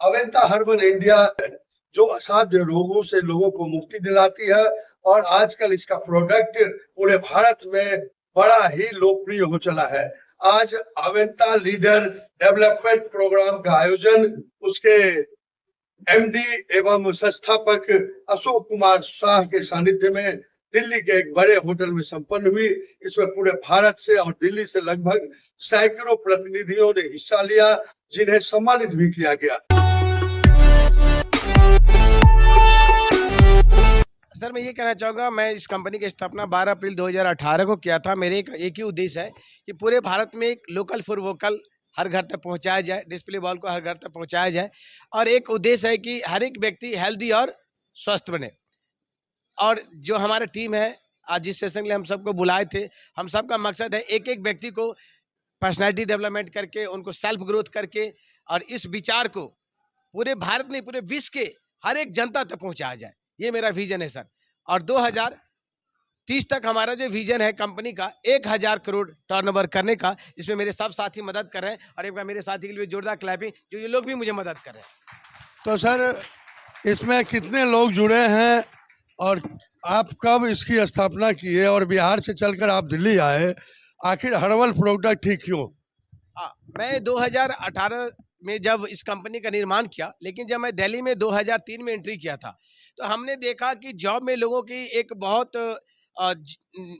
अवेंता herbal India जो असाध्य रोगों से लोगों को मुक्ति दिलाती है और आजकल इसका प्रोडक्ट पूरे भारत में बड़ा ही लोकप्रिय हो चला है। आज अवेंता लीडर डेवलपमेंट प्रोग्राम का आयोजन उसके एमडी एवं संस्थापक अशोक कुमार शाह के सानिध्य में दिल्ली के एक बड़े होटल में संपन्न हुई। इसमें पूरे भारत से और दिल्ली से लगभग सैकड़ों प्रतिनिधियों ने हिस्सा लिया, जिन्हें सम्मानित भी किया गया। सर, मैं ये कहना चाहूँगा, मैं इस कंपनी की स्थापना 12 अप्रैल 2018 को किया था। मेरे एक ही उद्देश्य है कि पूरे भारत में एक लोकल फॉर वोकल हर घर तक पहुंचाया जाए, डिस्प्ले बॉल को हर घर तक पहुंचाया जाए, और एक उद्देश्य है कि हर एक व्यक्ति हेल्दी और स्वस्थ बने। और जो हमारा टीम है, आज जिस सेशन के लिए हम सबको बुलाए थे, हम सबका मकसद है एक एक व्यक्ति को पर्सनैलिटी डेवलपमेंट करके, उनको सेल्फ ग्रोथ करके, और इस विचार को पूरे भारत नहीं पूरे विश्व के हर एक जनता तक पहुंचाया जाए। ये मेरा विजन है सर। और 2030 तक हमारा जो विजन है कंपनी का 1000 करोड़ टर्नओवर करने का, जिसमें मेरे सब साथी मदद कर रहे हैं। और एक बार मेरे साथी के लिए जोरदार क्लैपिंग, जो ये लोग भी मुझे मदद कर रहे हैं। तो सर, इसमें कितने लोग जुड़े हैं और आप कब इसकी स्थापना किए और बिहार से चलकर आप दिल्ली आए? आखिर हर्बल प्रोडक्ट ही क्यों? मैं 2018 में जब इस कंपनी का निर्माण किया, लेकिन जब मैं दिल्ली में 2003 में एंट्री किया था, तो हमने देखा कि जॉब में लोगों की एक बहुत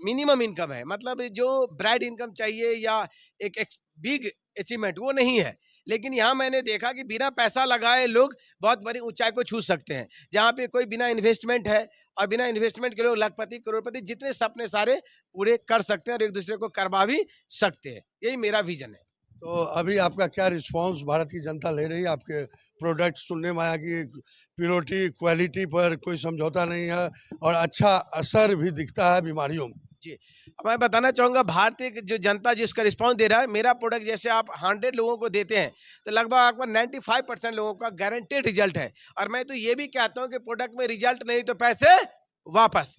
मिनिमम इनकम है, मतलब जो ब्राइड इनकम चाहिए या एक बिग अचीवमेंट, वो नहीं है। लेकिन यहाँ मैंने देखा कि बिना पैसा लगाए लोग बहुत बड़ी ऊंचाई को छू सकते हैं, जहाँ पे कोई बिना इन्वेस्टमेंट है, और बिना इन्वेस्टमेंट के लोग लखपति करोड़पति जितने सपने सारे पूरे कर सकते हैं और एक दूसरे को करवा भी सकते हैं। यही मेरा विजन है। तो अभी आपका क्या रिस्पांस भारत की जनता ले रही है? आपके प्रोडक्ट सुनने में आया कि प्योरिटी क्वालिटी पर कोई समझौता नहीं है और अच्छा असर भी दिखता है बीमारियों में। जी, मैं बताना चाहूँगा, भारतीय जो जनता जिसका रिस्पांस दे रहा है, मेरा प्रोडक्ट जैसे आप 100 लोगों को देते हैं, तो लगभग आपको 95% लोगों का गारंटेड रिजल्ट है। और मैं तो ये भी कहता हूँ कि प्रोडक्ट में रिजल्ट नहीं तो पैसे वापस।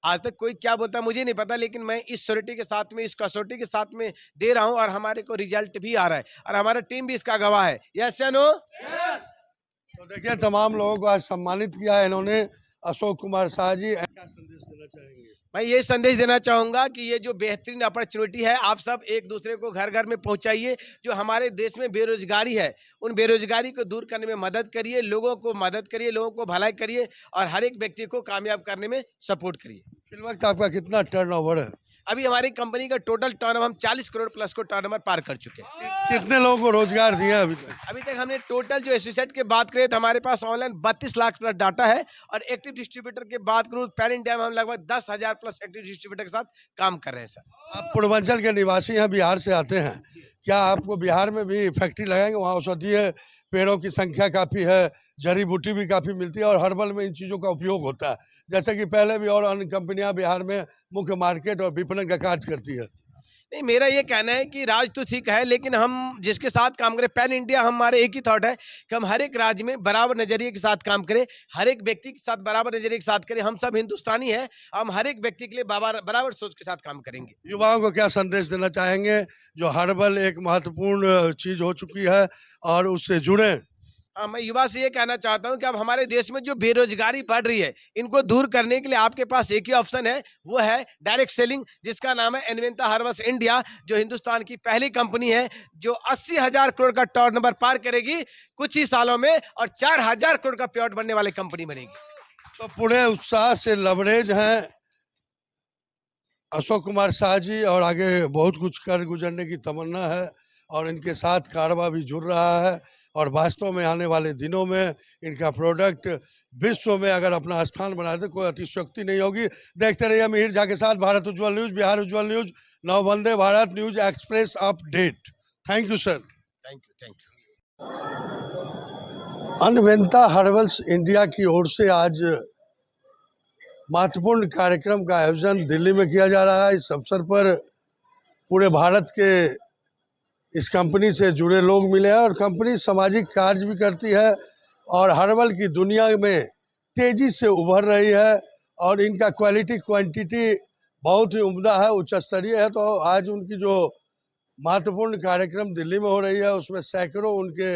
आज तक कोई क्या बोलता है मुझे नहीं पता, लेकिन मैं इस श्योरिटी के साथ में, इस कसौटी के साथ में दे रहा हूँ, और हमारे को रिजल्ट भी आ रहा है, और हमारा टीम भी इसका गवाह है। यस या नो? तो देखिए, तमाम लोगों को आज सम्मानित किया है इन्होंने। अशोक कुमार शाह जी, क्या संदेश देना चाहेंगे? मैं ये संदेश देना चाहूंगा कि ये जो बेहतरीन अपॉर्चुनिटी है, आप सब एक दूसरे को घर घर में पहुंचाइए। जो हमारे देश में बेरोजगारी है, उन बेरोजगारी को दूर करने में मदद करिए, लोगों को मदद करिए, लोगों को भलाई करिए, और हर एक व्यक्ति को कामयाब करने में सपोर्ट करिए। फिल वक्त आपका कितना टर्नओवर है? अभी हमारी कंपनी का टोटल टर्नओवर हम 40 करोड़ प्लस को टर्नओवर पार कर चुके हैं। कितने लोगों को रोजगार दिया अभी तक? अभी तक हमने टोटल जो एसोसिएट की बात करें तो हमारे पास ऑनलाइन 32 लाख प्लस डाटा है, और एक्टिव डिस्ट्रीब्यूटर की बात करूं पैन इंडिया में हम लगभग 10,000 प्लस एक्टिव डिस्ट्रीब्यूटर के साथ काम कर रहे हैं सर। आप पूर्वांचल के निवासी हैं, बिहार से आते हैं, क्या आपको बिहार में भी फैक्ट्री लगाएंगे? वहाँ औषधीय पेड़ों की संख्या काफ़ी है, जड़ी बूटी भी काफ़ी मिलती है और हर्बल में इन चीज़ों का उपयोग होता है, जैसे कि पहले भी और अन्य कंपनियां बिहार में मुख्य मार्केट और विपणन का कार्य करती है। नहीं, मेरा ये कहना है कि राज तो ठीक है, लेकिन हम जिसके साथ काम करें, पैन इंडिया, हमारे एक ही थॉट है कि हम हर एक राज्य में बराबर नजरिए के साथ काम करें, हर एक व्यक्ति के साथ बराबर नजरिए के साथ करें। हम सब हिंदुस्तानी हैं, हम हर एक व्यक्ति के लिए बराबर सोच के साथ काम करेंगे। युवाओं को क्या संदेश देना चाहेंगे जो हर्बल एक महत्वपूर्ण चीज हो चुकी है और उससे जुड़े? हाँ, मैं युवा से ये कहना चाहता हूँ कि अब हमारे देश में जो बेरोजगारी बढ़ रही है, इनको दूर करने के लिए आपके पास एक ही ऑप्शन है, वो है डायरेक्ट सेलिंग, जिसका नाम है अवेंता हर्बल इंडिया, जो हिंदुस्तान की पहली कंपनी है जो 80,000 करोड़ का टर्नओवर पार करेगी कुछ ही सालों में, और 4,000 करोड़ का प्लॉट बनने वाली कंपनी बनेगी। तो पूरे उत्साह से लबरेज हैं अशोक कुमार शाह जी, और आगे बहुत कुछ कर गुजरने की तमन्ना है, और इनके साथ कारवा भी जुड़ रहा है, और वास्तव में आने वाले दिनों में इनका प्रोडक्ट विश्व में अगर अपना स्थान बना दे, कोई अतिशयोक्ति नहीं होगी। देखते रहिए मिहिर झा के साथ Bharat Ujjwal news, Bihar Ujjwal news, Nav Vande Bharat news express update. Thank you sir. Thank you. Anventa Herbals India की ओर से आज महत्वपूर्ण कार्यक्रम का आयोजन दिल्ली में किया जा रहा है। इस अवसर पर पूरे भारत के इस कंपनी से जुड़े लोग मिले हैं, और कंपनी सामाजिक कार्य भी करती है और हर्बल की दुनिया में तेज़ी से उभर रही है, और इनका क्वालिटी क्वांटिटी बहुत ही उम्दा है, उच्च स्तरीय है। तो आज उनकी जो महत्वपूर्ण कार्यक्रम दिल्ली में हो रही है, उसमें सैकड़ों उनके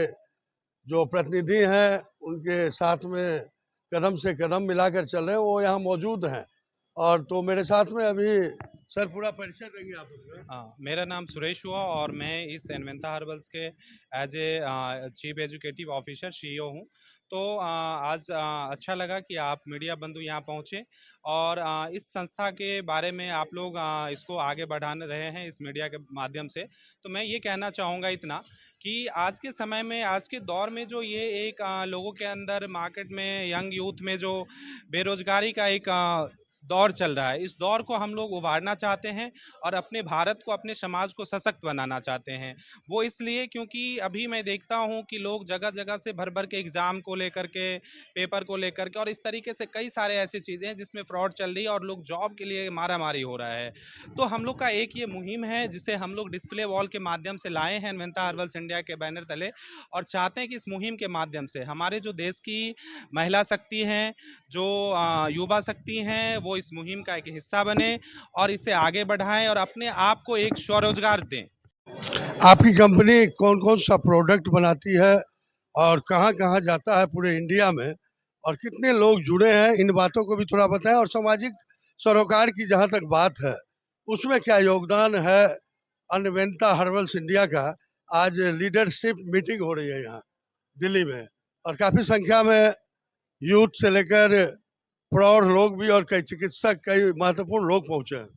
जो प्रतिनिधि हैं उनके साथ में कदम से कदम मिलाकर चल रहे हैं, वो यहाँ मौजूद हैं। और तो मेरे साथ में अभी सर पूरा परिचय देंगे आप अपना। हाँ, मेरा नाम सुरेश हुआ और मैं इस एनवेंथा हर्बल्स के as a chief executive officer CEO हूँ। तो आज अच्छा लगा कि आप मीडिया बंधु यहाँ पहुँचे और इस संस्था के बारे में आप लोग इसको आगे बढ़ा रहे हैं इस मीडिया के माध्यम से। तो मैं ये कहना चाहूँगा इतना कि आज के समय में, आज के दौर में जो ये एक लोगों के अंदर मार्केट में, यंग यूथ में जो बेरोजगारी का एक दौर चल रहा है, इस दौर को हम लोग उभारना चाहते हैं और अपने भारत को, अपने समाज को सशक्त बनाना चाहते हैं। वो इसलिए क्योंकि अभी मैं देखता हूँ कि लोग जगह जगह से भर भर के एग्ज़ाम को लेकर के, पेपर को लेकर के और इस तरीके से कई सारे ऐसी चीज़ें हैं जिसमें फ्रॉड चल रही है और लोग जॉब के लिए मारा मारी हो रहा है। तो हम लोग का एक ये मुहिम है जिसे हम लोग डिस्प्ले वॉल के माध्यम से लाए हैं एनवेंथा हर्बल्स इंडिया के बैनर तले, और चाहते हैं कि इस मुहिम के माध्यम से हमारे जो देश की महिला शक्ति हैं, जो युवा शक्ति हैं, वो इस मुहिम का एक हिस्सा बने और इसे आगे बढ़ाएं और अपने आप को एक स्वरोजगार दें। आपकी कंपनी कौन कौन सा प्रोडक्ट बनाती है और कहाँ कहाँ जाता है पूरे इंडिया में, और कितने लोग जुड़े हैं, इन बातों को भी थोड़ा बताएं। और सामाजिक सरोकार की जहाँ तक बात है, उसमें क्या योगदान है अनवेंथा हर्बल्स इंडिया का। आज लीडरशिप मीटिंग हो रही है यहाँ दिल्ली में, और काफ़ी संख्या में यूथ से लेकर प्रौढ़ लोग भी और कई चिकित्सक, कई महत्वपूर्ण लोग पहुंचे हैं।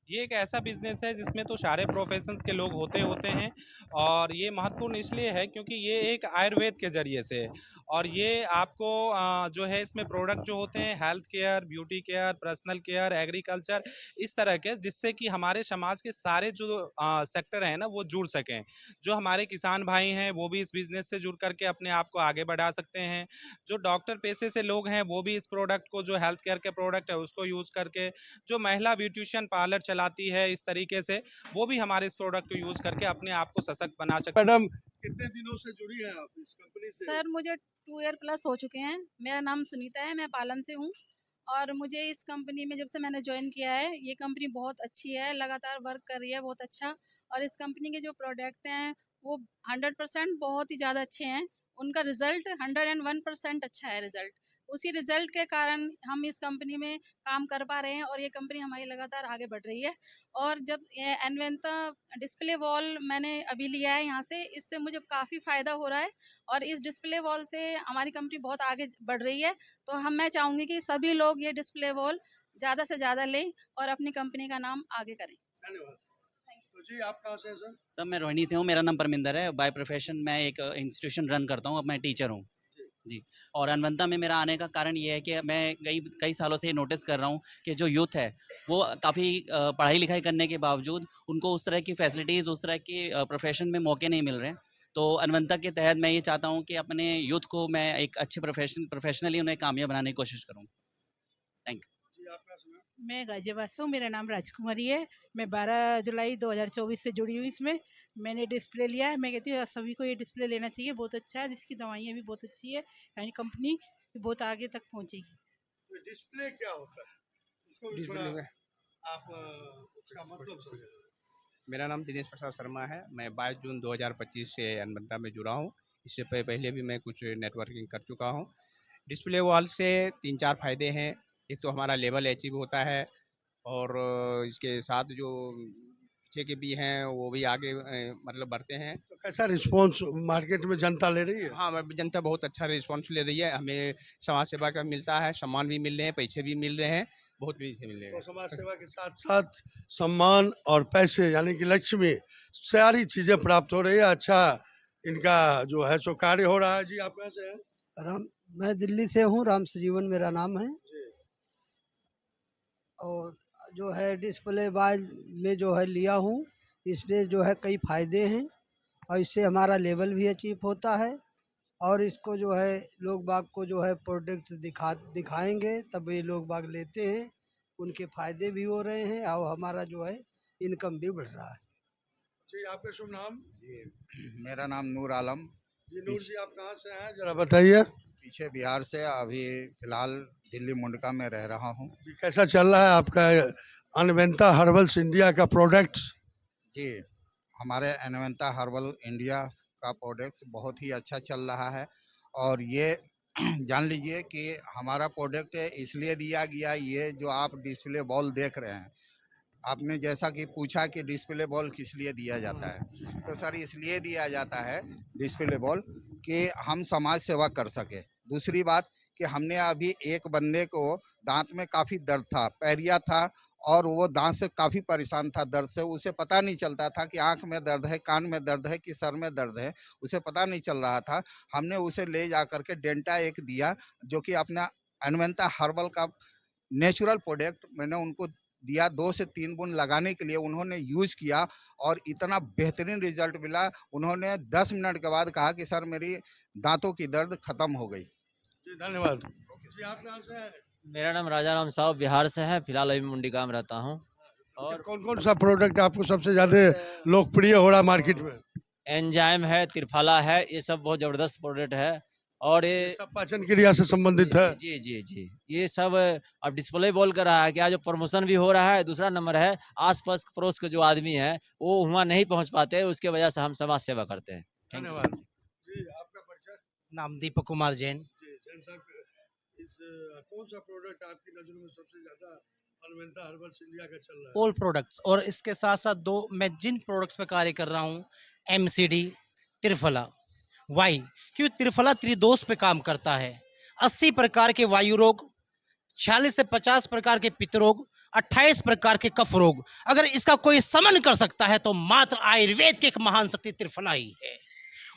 ये एक ऐसा बिजनेस है जिसमें तो सारे प्रोफेशंस के लोग होते होते हैं और ये महत्वपूर्ण इसलिए है क्योंकि ये एक आयुर्वेद के जरिए से है और ये आपको जो है इसमें प्रोडक्ट जो होते हैं health care, beauty care, personal care, agriculture, इस तरह के, जिससे कि हमारे समाज के सारे जो सेक्टर हैं ना वो जुड़ सकें। जो हमारे किसान भाई हैं वो भी इस बिजनेस से जुड़ करके अपने आप को आगे बढ़ा सकते हैं। जो डॉक्टर पेशे से लोग हैं वो भी इस प्रोडक्ट को, जो हेल्थ केयर के प्रोडक्ट है उसको यूज़ करके, जो महिला ब्यूटिशियन पार्लर चलाती है इस तरीके से, वो भी हमारे इस प्रोडक्ट को यूज करके अपने आप को सशक्त बना सकते हैं। मैडम कितने दिनों से जुड़ी हैं आप इस कंपनी से? सर मुझे 2 ईयर प्लस हो चुके हैं। मेरा नाम सुनीता है, मैं पालन से हूँ और मुझे इस कंपनी में जब से मैंने जॉइन किया है, ये कंपनी बहुत अच्छी है, लगातार वर्क कर रही है बहुत अच्छा। और इस कंपनी के जो प्रोडक्ट हैं वो 100% बहुत ही ज़्यादा अच्छे हैं। उनका रिज़ल्ट 101% अच्छा है रिज़ल्ट। उसी रिज़ल्ट के कारण हम इस कंपनी में काम कर पा रहे हैं और ये कंपनी हमारी लगातार आगे बढ़ रही है। और जब ये एनवेंथा डिस्प्ले वॉल मैंने अभी लिया है यहाँ से, इससे मुझे काफ़ी फ़ायदा हो रहा है और इस डिस्प्ले वॉल से हमारी कंपनी बहुत आगे बढ़ रही है। तो मैं चाहूँगी कि सभी लोग ये डिस्प्ले वॉल ज़्यादा से ज़्यादा लें और अपनी कंपनी का नाम आगे करें। धन्यवाद। तो जी आप कहाँ से हैं सर? सर मैं रोहिणी से हूँ, मेरा नाम परमिंदर है। बाय प्रोफेशन मैं एक इंस्टीट्यूशन रन करता हूँ, अब मैं टीचर हूँ जी। और अनवंता में मेरा आने का कारण ये है कि मैं कई कई सालों से नोटिस कर रहा हूँ कि जो यूथ है वो काफ़ी पढ़ाई लिखाई करने के बावजूद उनको उस तरह की फैसिलिटीज़, उस तरह की प्रोफेशन में मौके नहीं मिल रहे हैं। तो अनवंता के तहत मैं ये चाहता हूँ कि अपने यूथ को मैं एक अच्छे प्रोफेशनली उन्हें कामयाब बनाने की कोशिश करूँ। Thank you. जी आप कहाँ से हैं? मैं गाजियाबाद से हूँ, मेरा नाम राजकुमारी है। मैं 12 जुलाई 2024 से जुड़ी हूँ इसमें। मैंने डिस्प्ले लिया है, मैं कहती हूँ सभी को ये डिस्प्ले लेना चाहिए, बहुत अच्छा है। इसकी दवाइयाँ भी बहुत अच्छी है, यानी कंपनी बहुत आगे तक पहुँचेगी। तो डिस्प्ले क्या होता है, उसको भी थोड़ा आप उसका मतलब समझें। मेरा नाम दिनेश प्रसाद शर्मा है। मैं 22 जून 2025 से अनबंता में जुड़ा हूँ। इससे पहले भी मैं कुछ नेटवर्किंग कर चुका हूँ। डिस्प्ले वॉल से 3-4 फ़ायदे हैं। एक तो हमारा लेवल अचीव होता है और इसके साथ जो पीछे के भी हैं वो भी आगे मतलब बढ़ते हैं। तो कैसा रिस्पॉन्स मार्केट में जनता ले रही है? हाँ, जनता बहुत अच्छा रिस्पॉन्स ले रही है। हमें समाज सेवा का मिलता है, सम्मान भी मिल रहे हैं, पैसे भी मिल रहे हैं, बहुत पीछे मिल रहे तो हैं। समाज सेवा के साथ साथ सम्मान और पैसे यानी कि लक्ष्मी, सारी चीजें प्राप्त हो रही है। अच्छा इनका जो है सो कार्य हो रहा है। जी आप कहाँ से हैं? मैं दिल्ली से हूँ, राम सजीवन मेरा नाम है। और जो है डिस्प्ले बाज में जो है लिया हूँ, इसमें जो है कई फायदे हैं और इससे हमारा लेवल भी अचीव होता है। और इसको जो है लोग बाग को जो है प्रोडक्ट दिखाएंगे तब ये लोग बाग लेते हैं, उनके फायदे भी हो रहे हैं और हमारा जो है इनकम भी बढ़ रहा है। जी आपका शुभ नाम? जी मेरा नाम नूर आलम। जी नूर जी आप कहाँ से हैं जरा बताइए। पीछे बिहार से, अभी फिलहाल दिल्ली मुंडका में रह रहा हूँ। कैसा चल रहा है आपका अनवेंथा हर्बल्स इंडिया का प्रोडक्ट्स? जी हमारे एनवेंथा हर्बल इंडिया का प्रोडक्ट बहुत ही अच्छा चल रहा है। और ये जान लीजिए कि हमारा प्रोडक्ट इसलिए दिया गया, ये जो आप डिस्प्ले बॉल देख रहे हैं, आपने जैसा कि पूछा कि डिस्प्ले बॉल किस लिए दिया जाता है, तो सर इसलिए दिया जाता है डिस्प्ले बॉल कि हम समाज सेवा कर सके। दूसरी बात कि हमने अभी एक बंदे को दांत में काफ़ी दर्द था, पैरिया था, और वो दांत से काफ़ी परेशान था दर्द से। उसे पता नहीं चलता था कि आंख में दर्द है, कान में दर्द है कि सर में दर्द है, उसे पता नहीं चल रहा था। हमने उसे ले जा करके डेंटा एक दिया, जो कि अपना अनवेंता हर्बल का नेचुरल प्रोडक्ट मैंने उनको दिया। 2 से 3 बूंद लगाने के लिए उन्होंने यूज़ किया और इतना बेहतरीन रिजल्ट मिला। उन्होंने 10 मिनट के बाद कहा कि सर मेरी दांतों की दर्द खत्म हो गई। जी धन्यवाद। जी आप कहाँ से हैं? मेरा नाम राजा राम साहब बिहार से है। फिलहाल अभी मुंडिका में रहता हूँ। और कौन सा प्रोडक्ट आपको सबसे ज्यादा लोकप्रिय हो रहा मार्केट में? एंजाइम है, त्रिफला है, ये सब बहुत जबरदस्त प्रोडक्ट है। और ये ये सब पाचन क्रिया से संबंधित है। जी जी जी ये सब अब डिस्प्ले बॉल कर रहा है क्या, जो प्रमोशन भी हो रहा है। दूसरा नंबर है आस पास पड़ोस के जो आदमी है वो वहाँ नहीं पहुँच पाते, उसके वजह से हम समाज सेवा करते हैं। धन्यवाद। जी आपका परिचय? नाम दीपक कुमार जैन। जी जैन साहब, इस कौन सा प्रोडक्ट आपकी नजर में सबसे ज्यादा अनवेंता हर्बल्स इंडिया का चल रहा है? ऑल प्रोडक्ट्स, और इसके साथ साथ दो मैं जिन प्रोडक्ट्स पे कार्य कर रहा हूँ, एमसीडी, त्रिफला, वाई, क्योंकि त्रिफला त्रिदोष पे काम करता है। 80 प्रकार के वायु रोग, 46 से 50 प्रकार के पित्त रोग, 28 प्रकार के कफ रोग, अगर इसका कोई समन कर सकता है तो मात्र आयुर्वेद की एक महान शक्ति त्रिफला ही है।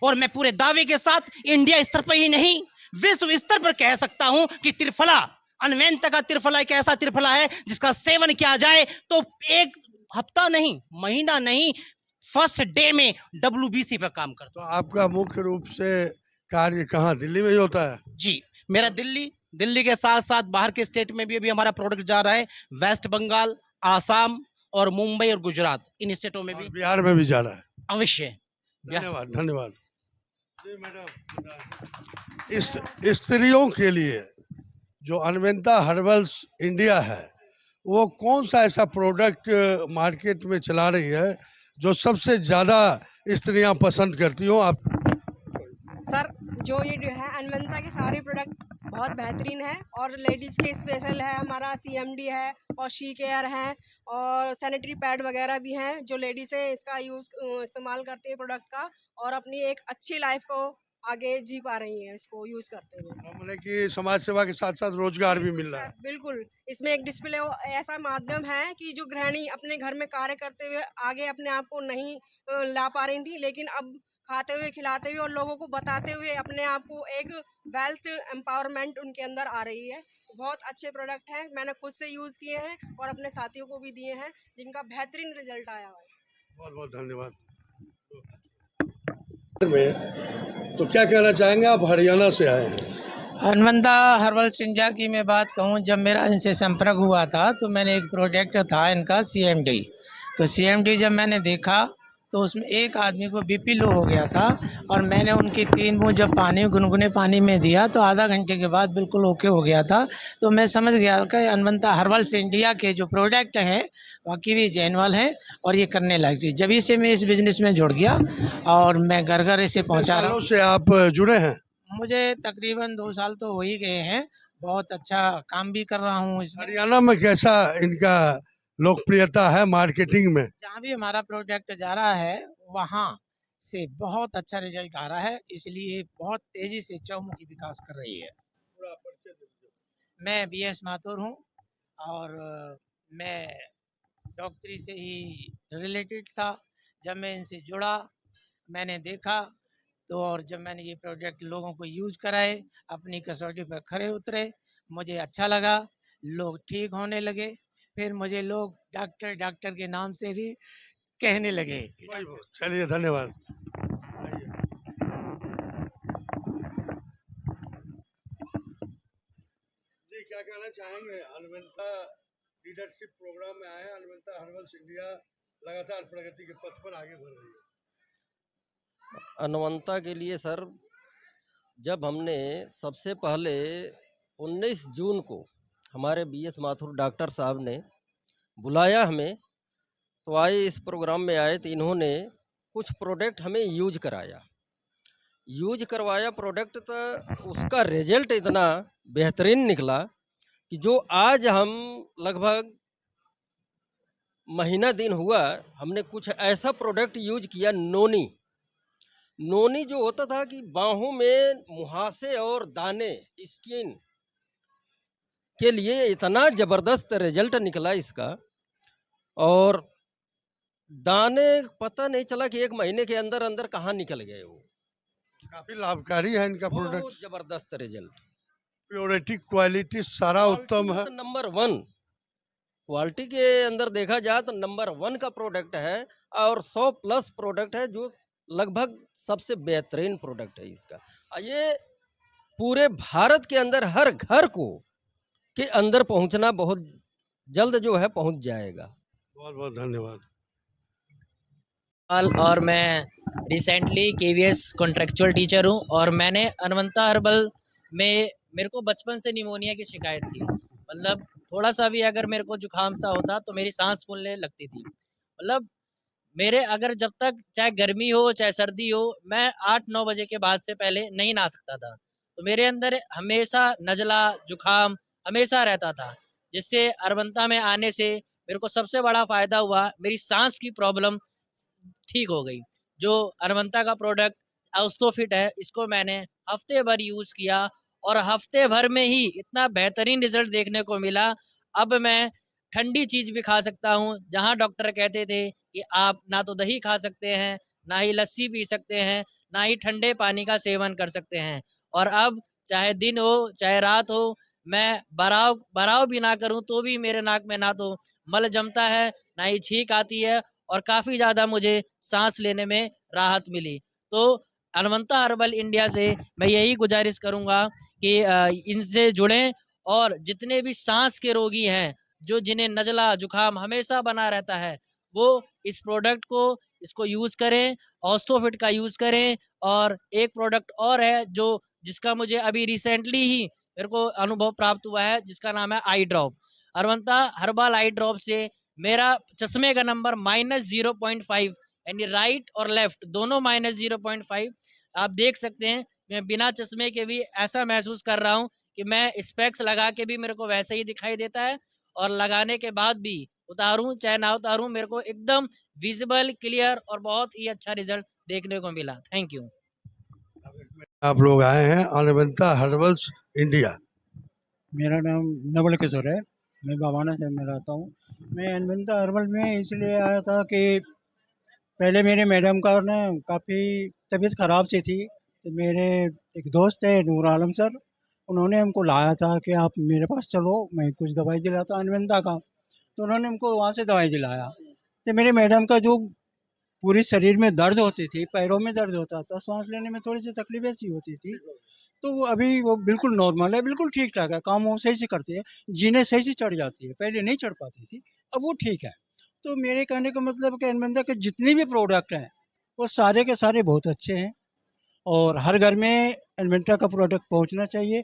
और मैं पूरे दावे के साथ इंडिया स्तर पर ही नहीं विश्व स्तर पर कह सकता हूं कि त्रिफला, अनवेंता का त्रिफला एक ऐसा त्रिफला है जिसका सेवन किया जाए तो एक हफ्ता नहीं, महीना नहीं, फर्स्ट डे में WBC पर काम करता। तो आपका मुख्य रूप से कार्य कहाँ, दिल्ली में ही होता है? जी, मेरा दिल्ली के साथ साथ बाहर के स्टेट में भी अभी हमारा प्रोडक्ट जा रहा है। वेस्ट बंगाल, आसाम और मुंबई और गुजरात, इन स्टेटों में भी, बिहार में भी जा रहा है। अवश्य। धन्यवाद धन्यवाद। जी मैडम, इस स्त्रियों के लिए जो अनवेंता हर्बल्स इंडिया है, वो कौन सा ऐसा प्रोडक्ट मार्केट में चला रही है जो सबसे ज्यादा स्त्रियां पसंद करती हो? आप सर, जो ये है अनवेंता के सारे प्रोडक्ट बहुत बेहतरीन है और लेडीज़ के स्पेशल है। हमारा CMD है और शी केयर है और सैनिटरी पैड वगैरह भी हैं जो लेडीज़ है इसका इस्तेमाल करती है प्रोडक्ट का, और अपनी एक अच्छी लाइफ को आगे जी पा रही हैं इसको यूज़ करते हुए। मतलब कि समाज सेवा के साथ साथ रोजगार भी मिल रहा है। बिल्कुल, इसमें एक डिस्प्ले ऐसा माध्यम है कि जो गृहिणी अपने घर में कार्य करते हुए आगे अपने आप को नहीं ला पा रही थी, लेकिन अब खाते हुए, खिलाते हुए और लोगों को बताते हुए अपने आप को एक वेल्थ एम्पावरमेंट उनके अंदर आ रही है। बहुत अच्छे प्रोडक्ट हैं, मैंने खुद से यूज़ किए हैं और अपने साथियों को भी दिए हैं जिनका बेहतरीन रिजल्ट आया है। बहुत बहुत धन्यवाद। तो क्या कहना चाहेंगे, आप हरियाणा से आए हैं? अनवेंता हर्बल्स इंडिया की मैं बात कहूँ, जब मेरा इनसे संपर्क हुआ था तो मैंने एक प्रोजेक्ट था इनका CMD, तो CMD जब मैंने देखा तो उसमें एक आदमी को BP लो हो गया था और मैंने उनकी 3 बूंद जब पानी गुनगुने पानी में दिया तो आधा घंटे के बाद बिल्कुल ओके हो गया था। तो मैं समझ गया कि अनवेंता हर्बल्स इंडिया के जो प्रोडक्ट हैं वाकई भी जेन्युइन हैं और ये करने लायक चीज़। जब से मैं इस बिज़नेस में जुड़ गया और मैं घर घर इसे पहुँचा रहा हूँ। से आप जुड़े हैं? मुझे तकरीबन 2 साल तो हो ही गए हैं, बहुत अच्छा काम भी कर रहा हूँ इसमें। हरियाणा में कैसा इनका लोकप्रियता है मार्केटिंग में? जहाँ भी हमारा प्रोजेक्ट जा रहा है वहाँ से बहुत अच्छा रिजल्ट आ रहा है, इसलिए बहुत तेजी से चौमुखी विकास कर रही है। मैं BS माथुर हूँ और मैं डॉक्टरी से ही रिलेटेड था। जब मैं इनसे जुड़ा, मैंने देखा तो, और जब मैंने ये प्रोडक्ट लोगों को यूज़ कराए, अपनी कसौटी पर खरे उतरे, मुझे अच्छा लगा, लोग ठीक होने लगे। फिर मुझे लोग डॉक्टर के नाम से भी कहने लगे। चलिए धन्यवाद। जी क्या कहना चाहेंगे, अनवेंता लीडरशिप प्रोग्राम में आए हैं, अनवेंता हर्बल्स इंडिया लगातार प्रगति के पथ पर आगे बढ़ रही है। अनवेंता के लिए सर, जब हमने सबसे पहले 19 जून को हमारे BS माथुर डॉक्टर साहब ने बुलाया हमें, तो आए इस प्रोग्राम में आए तो इन्होंने कुछ प्रोडक्ट हमें यूज कराया। यूज करवाया प्रोडक्ट, तो उसका रिजल्ट इतना बेहतरीन निकला कि जो आज हम लगभग महीना दिन हुआ हमने कुछ ऐसा प्रोडक्ट यूज किया। नोनी जो होता था कि बाहों में मुहासे और दाने, स्किन के लिए इतना जबरदस्त रिजल्ट निकला इसका, और दाने पता नहीं चला कि 1 महीने के अंदर अंदर कहाँ निकल गए। वो काफी लाभकारी है इनका बहुत प्रोडक्ट। जबरदस्त रिजल्ट, प्योरिटी, क्वालिटी सारा उत्तम है। नंबर 1 क्वालिटी के अंदर देखा जाए तो नंबर 1 का प्रोडक्ट है, और 100 प्लस प्रोडक्ट है, जो लगभग सबसे बेहतरीन प्रोडक्ट है इसका। ये पूरे भारत के अंदर हर घर को के अंदर पहुंचना बहुत जल्द जो है पहुंच जाएगा। बहुत बहुत धन्यवाद। और मैं रिसेंटली केवीएस कॉन्ट्रेक्चुअल टीचर हूँ, और मैंने अनवंता हर्बल में, मेरे को बचपन से निमोनिया की शिकायत थी। मतलब थोड़ा सा भी अगर मेरे को जुकाम सा होता तो मेरी सांस फूलने लगती थी। मतलब मेरे अगर जब तक चाहे गर्मी हो चाहे सर्दी हो, मैं 8-9 बजे के बाद से पहले नहीं नहा सकता था। तो मेरे अंदर हमेशा नज़ला जुकाम हमेशा रहता था, जिससे अरबंता में आने से मेरे को सबसे बड़ा फ़ायदा हुआ, मेरी सांस की प्रॉब्लम ठीक हो गई। जो अरबंता का प्रोडक्ट ऑस्थोफिट है, इसको मैंने हफ्ते भर यूज़ किया, और हफ्ते भर में ही इतना बेहतरीन रिजल्ट देखने को मिला। अब मैं ठंडी चीज़ भी खा सकता हूँ, जहाँ डॉक्टर कहते थे कि आप ना तो दही खा सकते हैं, ना ही लस्सी पी सकते हैं, ना ही ठंडे पानी का सेवन कर सकते हैं। और अब चाहे दिन हो चाहे रात हो, मैं बराव भी ना करूँ तो भी मेरे नाक में ना तो मल जमता है, ना ही छींक आती है, और काफ़ी ज़्यादा मुझे सांस लेने में राहत मिली। तो अनवंता हर्बल इंडिया से मैं यही गुजारिश करूँगा कि इनसे जुड़ें, और जितने भी सांस के रोगी हैं, जो जिन्हें नज़ला जुकाम हमेशा बना रहता है, वो इस प्रोडक्ट को इसको यूज़ करें, ऑस्थोफिट का यूज़ करें। और एक प्रोडक्ट और है जो जिसका मुझे अभी रिसेंटली ही मेरे को अनुभव प्राप्त हुआ है, जिसका नाम है आई ड्रॉप। अरवंता हर्बल आई ड्रॉप से मेरा चश्मे का नंबर -0.5, यानी राइट और लेफ्ट दोनों -0.5। आप देख सकते हैं, मैं बिना चश्मे के भी ऐसा महसूस कर रहा हूँ कि मैं स्पेक्स लगा के भी मेरे को वैसे ही दिखाई देता है, और लगाने के बाद भी उतारूं चाहे ना उतारूं, मेरे को एकदम विजिबल, क्लियर और बहुत ही अच्छा रिजल्ट देखने को मिला। Thank you. आप लोग आए हैं अनवंता हर्बल्स इंडिया। मेरा नाम नवल किशोर है, मैं बावाना शहर में रहता हूँ। मैं अनवंता हर्बल में इसलिए आया था कि पहले मेरे मैडम का ना काफ़ी तबीयत ख़राब सी थी, तो मेरे एक दोस्त है नूर आलम सर, उन्होंने हमको लाया था कि आप मेरे पास चलो, मैं कुछ दवाई दिलाता हूँ अनवंता का। तो उन्होंने हमको वहाँ से दवाई दिलाया। तो मेरे मैडम का जो पूरे शरीर में दर्द होती थी, पैरों में दर्द होता था, सांस लेने में थोड़ी सी तकलीफ ऐसी होती थी, तो वो अभी वो बिल्कुल नॉर्मल है, बिल्कुल ठीक ठाक है, काम वो सही से करती है, जीने सही से चढ़ जाती है, पहले नहीं चढ़ पाती थी, अब वो ठीक है। तो मेरे कहने का मतलब कि अनवंता के जितने भी प्रोडक्ट हैं वो सारे के सारे बहुत अच्छे हैं, और हर घर में अनवंता का प्रोडक्ट पहुंचना चाहिए।